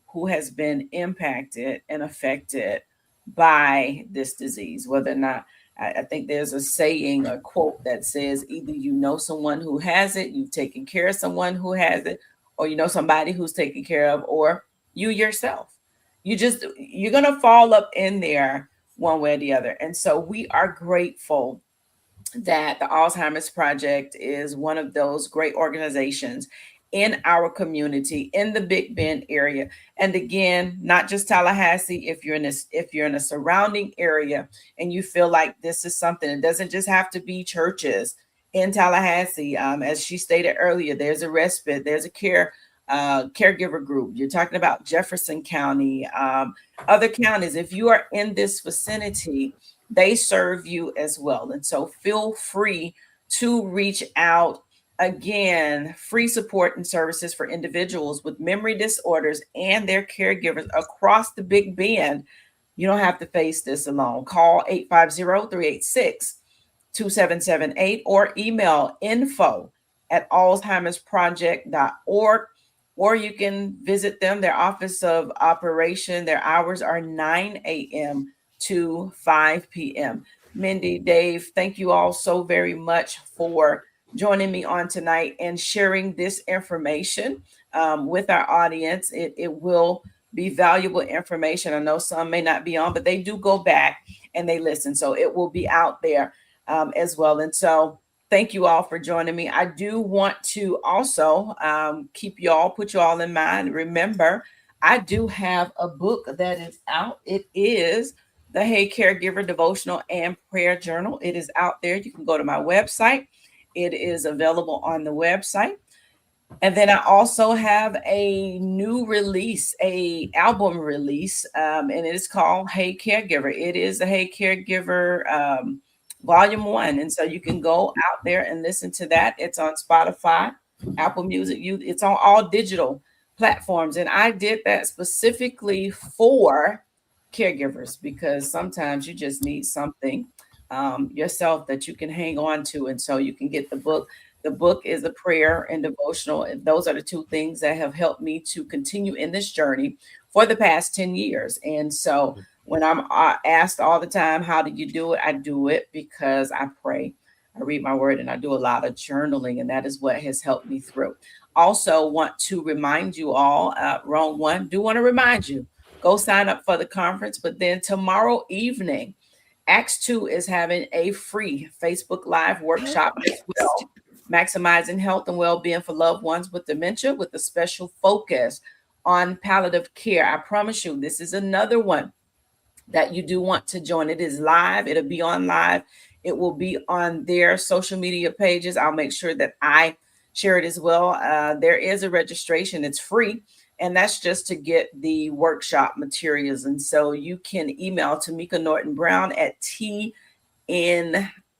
who has been impacted and affected by this disease, whether or not I think there's a saying, a quote that says either you know someone who has it, you've taken care of someone who has it, or you know somebody who's taken care of, or you yourself. You're going to fall up in there one way or the other. And so, we are grateful that the Alzheimer's Project is one of those great organizations in our community in the Big Bend area. And again, not just Tallahassee, if you're in a surrounding area and you feel like this is something, it doesn't just have to be churches in Tallahassee. As she stated earlier, there's a respite, there's a caregiver group. You're talking about Jefferson County, other counties. If you are in this vicinity, they serve you as well. And so feel free to reach out. Again, free support and services for individuals with memory disorders and their caregivers across the Big Bend. You don't have to face this alone. Call 850-386-2778 or email info@alzheimersproject.org, or you can visit them, their office of operation. Their hours are 9 a.m. to 5 p.m. Mindy, Dave, thank you all so very much for joining me on tonight and sharing this information with our audience. It will be valuable information. I know some may not be on, but they do go back and they listen. So it will be out there as well. And so thank you all for joining me. I do want to also put you all in mind. Remember, I do have a book that is out. It is the Hey Caregiver Devotional and Prayer Journal. It is out there. You can go to my website. It is available on the website. And then I also have a new release, a album release, and it is called Hey Caregiver. It is the Hey Caregiver Volume 1. And so you can go out there and listen to that. It's on Spotify, Apple Music. It's on all digital platforms. And I did that specifically for caregivers because sometimes you just need something yourself that you can hang on to. And so you can get the book. The book is a prayer and devotional. And those are the two things that have helped me to continue in this journey for the past 10 years. And so when I'm asked all the time, how do you do it? I do it because I pray, I read my word, and I do a lot of journaling. And that is what has helped me through. Also want to remind you all, wrong one, do want to remind you, go sign up for the conference. But then tomorrow evening, Acts 2 is having a free Facebook Live workshop as well, maximizing health and well-being for loved ones with dementia, with a special focus on palliative care. I promise you, this is another one that you do want to join. It is live. It'll be on live. It will be on their social media pages. I'll make sure that I share it as well. There is a registration. It's free. And that's just to get the workshop materials. And so you can email Tamika Norton Brown at TNorton,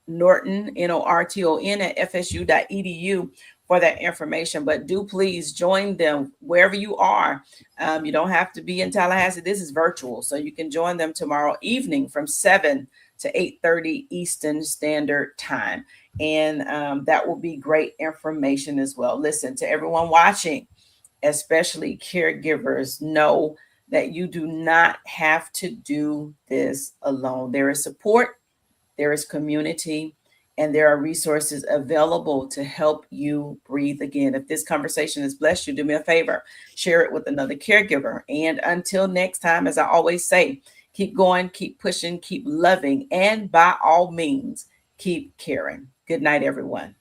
NORTON at FSU.edu for that information. But do please join them wherever you are. You don't have to be in Tallahassee. This is virtual. So you can join them tomorrow evening from 7 to 8:30 Eastern Standard Time. And that will be great information as well. Listen, to everyone watching, especially caregivers, know that you do not have to do this alone. There is support, there is community, and there are resources available to help you breathe again. If this conversation has blessed you, do me a favor, share it with another caregiver. And until next time, as I always say, keep going, keep pushing, keep loving, and by all means, keep caring. Good night, everyone.